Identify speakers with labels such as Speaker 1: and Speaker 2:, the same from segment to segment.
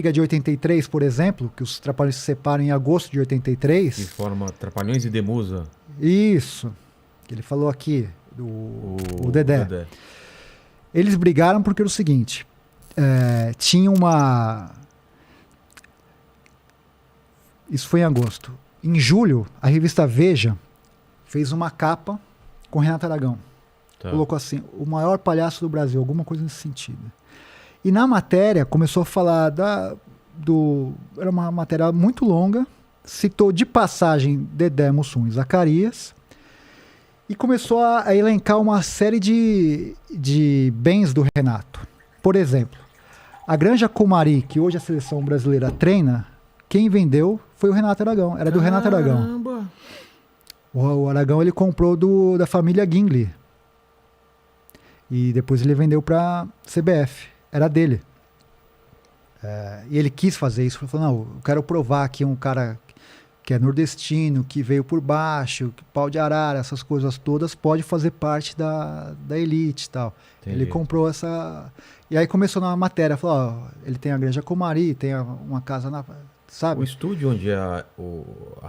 Speaker 1: de 83, por exemplo, que os Trapalhões se separam em agosto de 83.
Speaker 2: Que forma Trapalhões e Demusa.
Speaker 1: Isso. Que ele falou aqui, o Dedé.
Speaker 2: Dedé.
Speaker 1: Eles brigaram porque era o seguinte, tinha uma... Isso foi em agosto. Em julho, a revista Veja fez uma capa com Renato Aragão.
Speaker 2: Tá.
Speaker 1: Colocou assim, o maior palhaço do Brasil, alguma coisa nesse sentido. E na matéria começou a falar era uma matéria muito longa, citou de passagem Dedé, Mussum e Zacarias, e começou a elencar uma série de bens do Renato. Por exemplo, a Granja Comari, que hoje a seleção brasileira treina, quem vendeu foi o Renato Aragão, era do Renato Aragão.
Speaker 2: Caramba!
Speaker 1: O Aragão ele comprou da família Gingli. E depois ele vendeu para CBF. Era dele. E ele quis fazer isso. Ele falou, não, eu quero provar que um cara que é nordestino, que veio por baixo, que pau de arara, essas coisas todas, pode fazer parte da elite e tal.
Speaker 2: Entendi.
Speaker 1: Ele comprou essa... E aí começou na matéria. Falou, ele tem a Granja Comari, tem uma casa na... Sabe?
Speaker 2: O estúdio onde a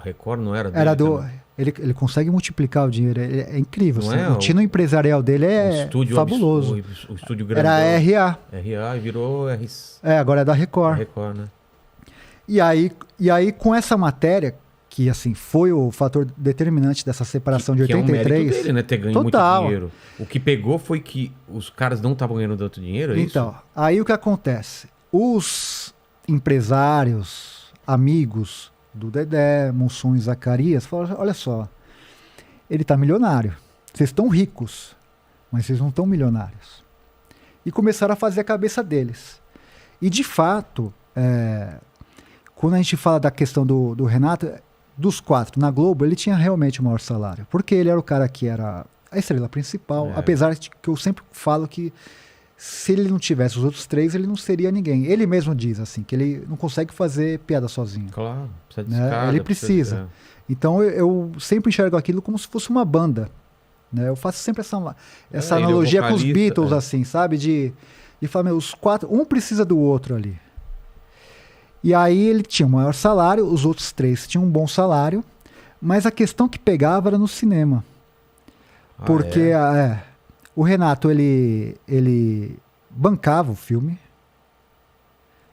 Speaker 2: Record não era dele?
Speaker 1: Era do...
Speaker 2: também?
Speaker 1: Ele consegue multiplicar o dinheiro. É incrível.
Speaker 2: Não
Speaker 1: Assim,
Speaker 2: é?
Speaker 1: o tino empresarial dele é fabuloso.
Speaker 2: O estúdio grande.
Speaker 1: Era RA.
Speaker 2: RA e virou
Speaker 1: Agora é da Record.
Speaker 2: Record, né?
Speaker 1: E aí, com essa matéria, que assim, foi o fator determinante dessa separação de
Speaker 2: Que é um
Speaker 1: 83...
Speaker 2: mérito dele, né? Ter ganho
Speaker 1: Total.
Speaker 2: muito dinheiro. O que pegou foi que os caras não estavam ganhando tanto dinheiro, é
Speaker 1: Então,
Speaker 2: isso?
Speaker 1: aí o que acontece? Os empresários, amigos do Dedé, Mussum e Zacarias, falaram, olha só, ele tá milionário. Vocês estão ricos, mas vocês não estão milionários. E começaram a fazer a cabeça deles. E, de fato, quando a gente fala da questão do Renato, dos 4 na Globo, ele tinha realmente o maior salário. Porque ele era o cara que era a estrela principal, apesar de que eu sempre falo que se ele não tivesse os outros 3, ele não seria ninguém. Ele mesmo diz assim, que ele não consegue fazer piada sozinho.
Speaker 2: Claro, precisa de
Speaker 1: Né?
Speaker 2: escada,
Speaker 1: Ele precisa. Então eu sempre enxergo aquilo como se fosse uma banda. Né? Eu faço sempre essa analogia com os Beatles, assim, sabe? De falar, os 4, um precisa do outro ali. E aí ele tinha o maior salário, os outros 3 tinham um bom salário, mas a questão que pegava era no cinema. Porque o Renato, ele bancava o filme,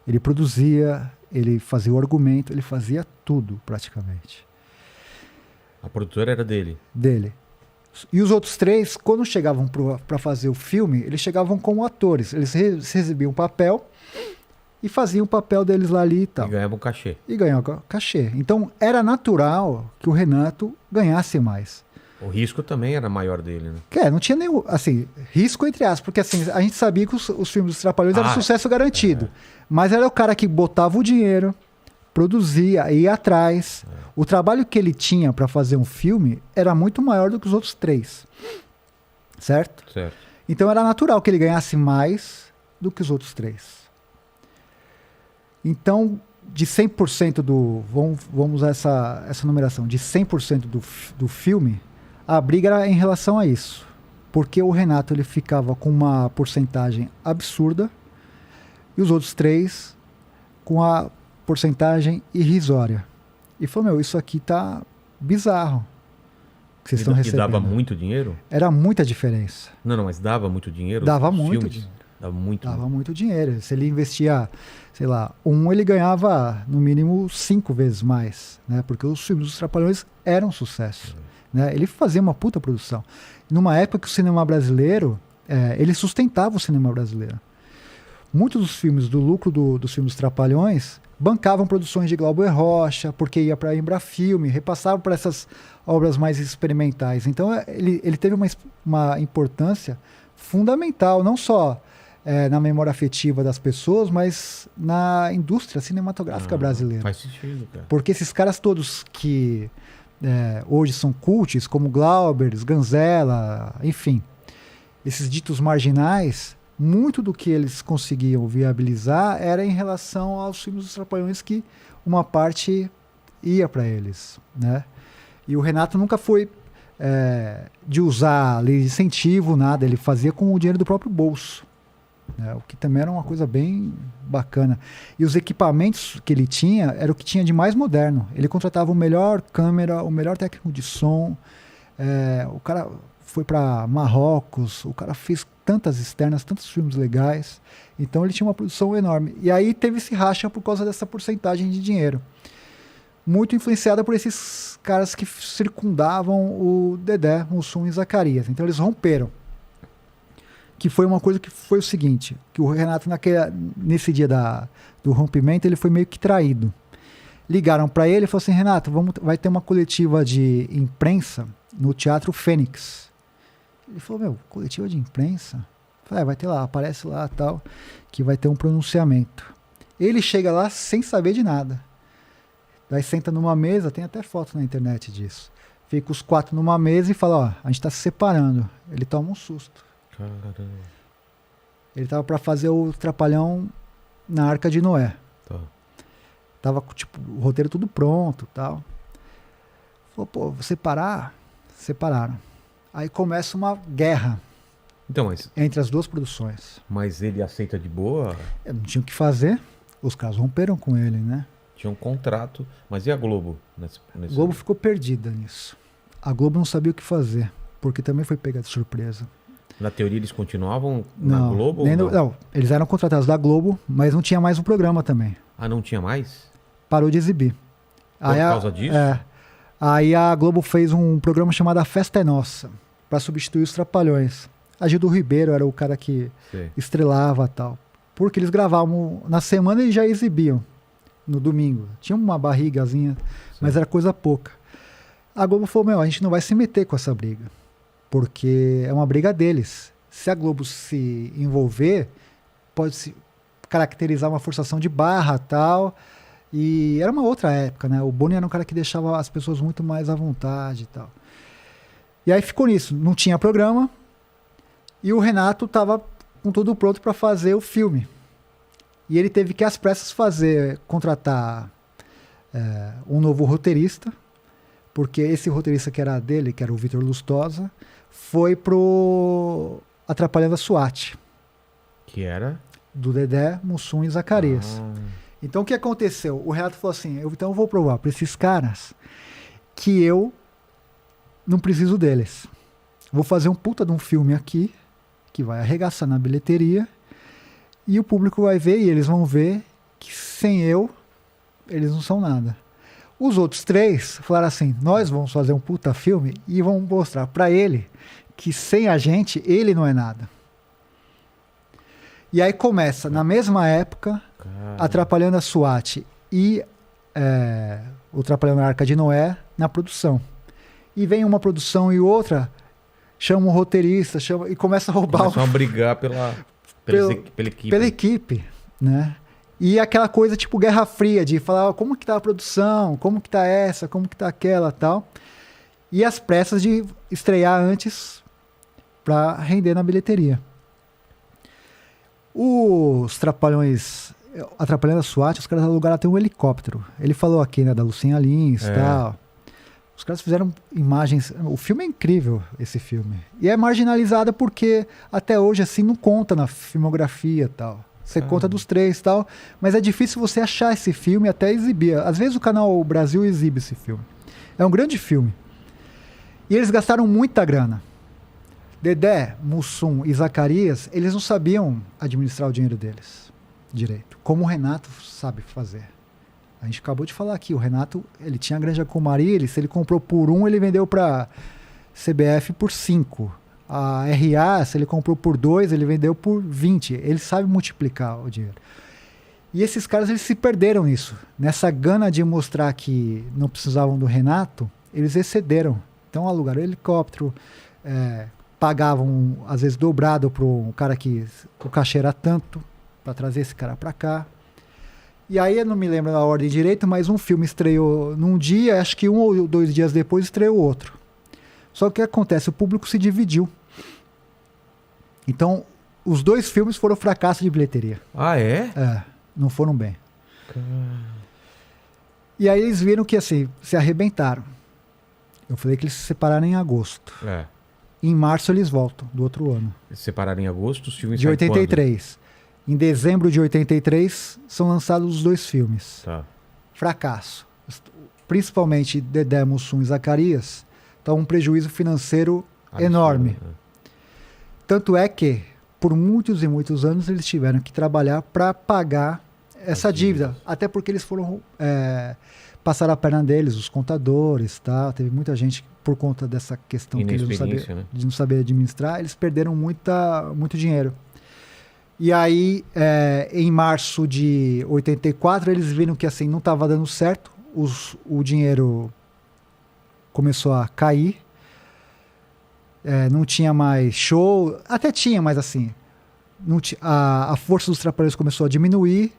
Speaker 1: ele produzia, ele fazia o argumento, ele fazia tudo praticamente.
Speaker 2: A produtora era dele.
Speaker 1: Dele. E os outros 3, quando chegavam para fazer o filme, eles chegavam como atores. Eles recebiam um papel e faziam o papel deles lá ali e tal.
Speaker 2: E ganhavam cachê.
Speaker 1: E ganhavam cachê. Então era natural que o Renato ganhasse mais.
Speaker 2: O risco também era maior dele, né?
Speaker 1: Não tinha nenhum, assim, risco entre aspas, porque assim, a gente sabia que os filmes dos Trapalhões eram sucesso garantido. Mas era o cara que botava o dinheiro, produzia, ia atrás. O trabalho que ele tinha para fazer um filme era muito maior do que os outros 3. Certo?
Speaker 2: Certo.
Speaker 1: Então era natural que ele ganhasse mais do que os outros 3. Então, de 100% vamos usar essa numeração, de 100% do filme, a briga era em relação a isso. Porque o Renato ele ficava com uma porcentagem absurda e os outros 3 com a porcentagem irrisória. E falou, isso aqui tá bizarro. Que vocês estão recebendo.
Speaker 2: E dava muito dinheiro?
Speaker 1: Era muita diferença.
Speaker 2: Não, mas dava muito dinheiro?
Speaker 1: Dava muito dinheiro.
Speaker 2: Dava
Speaker 1: muito dinheiro. Se ele investia, sei lá, ele ganhava no mínimo 5 vezes mais, né? Porque os filmes dos Trapalhões eram um sucesso. Né? Ele fazia uma puta produção. Numa época que o cinema brasileiro, ele sustentava o cinema brasileiro. Muitos dos filmes, do lucro dos filmes dos Trapalhões, bancavam produções de Glauber Rocha, porque ia para a Embrafilme, repassavam para essas obras mais experimentais. Então ele teve uma importância fundamental, não só na memória afetiva das pessoas, mas na indústria cinematográfica brasileira.
Speaker 2: Faz sentido, cara.
Speaker 1: Porque esses caras todos que hoje são cults, como Glauber, Sganzella, enfim, esses ditos marginais, muito do que eles conseguiam viabilizar era em relação aos filmes dos Trapalhões, que uma parte ia para eles, né? E o Renato nunca foi de usar lei de incentivo, nada, ele fazia com o dinheiro do próprio bolso. né? O que também era uma coisa bem bacana. E os equipamentos que ele tinha era o que tinha de mais moderno. Ele contratava o melhor câmera, o melhor técnico de som. O cara foi para Marrocos, o cara fez tantas externas, tantos filmes legais. Então ele tinha uma produção enorme. E aí teve esse racha por causa dessa porcentagem de dinheiro. Muito influenciada por esses caras que circundavam o Dedé, Mussum e Zacarias. Então eles romperam. Que foi uma coisa que foi o seguinte, que o Renato nesse dia do rompimento, ele foi meio que traído. Ligaram para ele e falaram assim, Renato, vai ter uma coletiva de imprensa no Teatro Fênix. Ele falou, meu, coletiva de imprensa? Falei, vai ter lá, aparece lá tal, que vai ter um pronunciamento. Ele chega lá sem saber de nada. Daí senta numa mesa, tem até foto na internet disso. Fica os 4 numa mesa e fala, ó, a gente tá se separando. Ele toma um susto.
Speaker 2: Caramba.
Speaker 1: Ele tava para fazer o Trapalhão na Arca de Noé.
Speaker 2: Tá.
Speaker 1: Tava tipo, o roteiro tudo pronto, tal. Falou, pô, vou separar? Separaram. Aí começa uma guerra
Speaker 2: Então,
Speaker 1: entre as duas produções.
Speaker 2: mas ele aceita de boa?
Speaker 1: Não tinha o que fazer. Os caras romperam com ele, né?
Speaker 2: Tinha um contrato. Mas e a Globo?
Speaker 1: A Globo ficou perdida nisso. A Globo não sabia o que fazer, porque também foi pega de surpresa.
Speaker 2: Na teoria eles continuavam na Globo?
Speaker 1: Não, eles eram contratados da Globo, mas não tinha mais um programa também.
Speaker 2: Ah, não tinha mais?
Speaker 1: Parou de exibir.
Speaker 2: Por causa disso?
Speaker 1: Aí a Globo fez um programa chamado A Festa é Nossa, para substituir os Trapalhões. A Gildo Ribeiro era o cara que estrelava e tal. Porque eles gravavam na semana e já exibiam no domingo. Tinha uma barrigazinha, mas era coisa pouca. A Globo falou, a gente não vai se meter com essa briga, porque é uma briga deles. Se a Globo se envolver, pode se caracterizar uma forçação de barra e tal. E era uma outra época, né? O Boni era um cara que deixava as pessoas muito mais à vontade e tal. E aí ficou nisso. Não tinha programa e o Renato estava com tudo pronto para fazer o filme. E ele teve que, às pressas, contratar um novo roteirista, porque esse roteirista que era dele, que era o Vitor Lustosa, foi pro Atrapalhando a SWAT.
Speaker 2: Que era?
Speaker 1: Do Dedé, Mussum e Zacarias. Então o que aconteceu? O Renato falou assim, então eu vou provar para esses caras que eu não preciso deles. Vou fazer um puta de um filme aqui, que vai arregaçar na bilheteria, e o público vai ver, e eles vão ver que sem eu, eles não são nada. Os outros 3 falaram assim, nós vamos fazer um puta filme e vamos mostrar para ele que sem a gente, ele não é nada. E aí começa, na mesma época, Atrapalhando a SWAT e o Atrapalhando a Arca de Noé na produção. E vem uma produção e outra, chama um roteirista, e começa a roubar...
Speaker 2: Começam a brigar pela equipe.
Speaker 1: Pela equipe, né? E aquela coisa tipo Guerra Fria, de falar como que tá a produção, como que tá essa, como que tá aquela tal. E as pressas de estrear antes para render na bilheteria. Os Trapalhões, Atrapalhando a SWAT, os caras alugaram até um helicóptero. Ele falou aqui, né, da Lucinha Lins e tal. Os caras fizeram imagens... O filme é incrível, esse filme. E é marginalizado porque até hoje, assim, não conta na filmografia e tal. Você conta dos 3 e tal, mas é difícil você achar esse filme e até exibir. Às vezes o canal Brasil exibe esse filme. É um grande filme. E eles gastaram muita grana. Dedé, Mussum e Zacarias, eles não sabiam administrar o dinheiro deles direito, como o Renato sabe fazer. A gente acabou de falar aqui, o Renato, ele tinha a Granja Comari, se ele comprou por 1, ele vendeu para CBF por 5. A RA, se ele comprou por 2, ele vendeu por 20. Ele sabe multiplicar o dinheiro. E esses caras, eles se perderam nisso. Nessa gana de mostrar que não precisavam do Renato, eles excederam. Então alugaram helicóptero, pagavam, às vezes, dobrado para um cara que o cachê era tanto, para trazer esse cara para cá. E aí, eu não me lembro da ordem direito, mas um filme estreou num dia, acho que 1 ou 2 dias depois estreou outro. Só que o que acontece? O público se dividiu. Então, os 2 filmes foram fracasso de bilheteria.
Speaker 2: Ah, é?
Speaker 1: Não foram bem. E aí eles viram que, assim, se arrebentaram. Eu falei que eles se separaram em agosto. Em março eles voltam, do outro ano.
Speaker 2: Eles separaram em agosto, os filmes
Speaker 1: De
Speaker 2: saem quando?
Speaker 1: 83. Em dezembro de 83 são lançados os 2 filmes.
Speaker 2: Tá.
Speaker 1: Fracasso. Principalmente Dedé, Mussum e Zacarias. Tá um prejuízo financeiro enorme.
Speaker 2: Né?
Speaker 1: Tanto é que, por muitos e muitos anos, eles tiveram que trabalhar para pagar essa dívida. Até porque eles foram passaram a perna deles, os contadores, tá? Teve muita gente, por conta dessa questão que eles de não saber administrar, eles perderam muito dinheiro. E aí, em março de 84, eles viram que assim, não estava dando certo, o dinheiro começou a cair, não tinha mais show, até tinha, mas assim, a força dos Trapalhões começou a diminuir,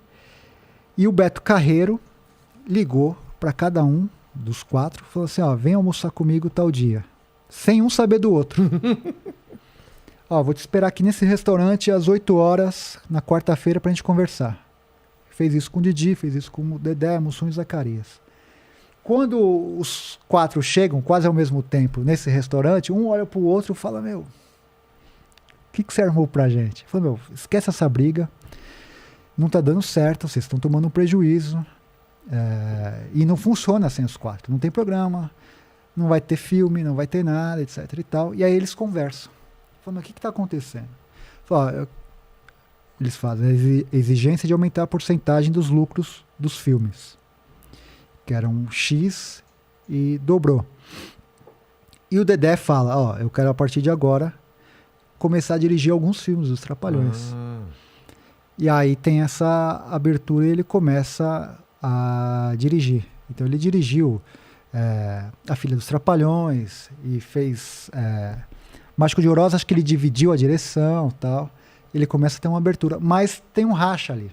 Speaker 1: e o Beto Carreiro ligou para cada um dos 4, falou assim, ó, vem almoçar comigo tal dia, sem um saber do outro. Ó, vou te esperar aqui nesse restaurante às 8 horas na quarta-feira pra gente conversar. Fez isso com o Didi, fez isso com o Dedé, Mussum e Zacarias. Quando os 4 chegam quase ao mesmo tempo nesse restaurante, um olha pro outro e fala, meu, o que você armou pra gente? Fala, meu, esquece essa briga, não tá dando certo, vocês estão tomando um prejuízo, e não funciona sem os 4. Não tem programa, não vai ter filme, não vai ter nada, etc e tal. E aí eles conversam. Falando, o que está acontecendo? Eles fazem a exigência de aumentar a porcentagem dos lucros dos filmes, que eram X, e dobrou. E o Dedé fala, ó, eu quero a partir de agora começar a dirigir alguns filmes dos Trapalhões. E aí tem essa abertura e ele começa a dirigir. Então ele dirigiu A Filha dos Trapalhões e fez... Mágico de Oroz, acho que ele dividiu a direção e tal. Ele começa a ter uma abertura. Mas tem um racha ali.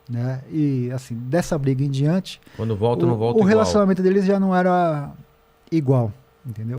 Speaker 1: Né? E, assim, dessa briga em diante...
Speaker 2: Quando volta, não volta
Speaker 1: o
Speaker 2: igual.
Speaker 1: relacionamento deles já não era igual. Entendeu?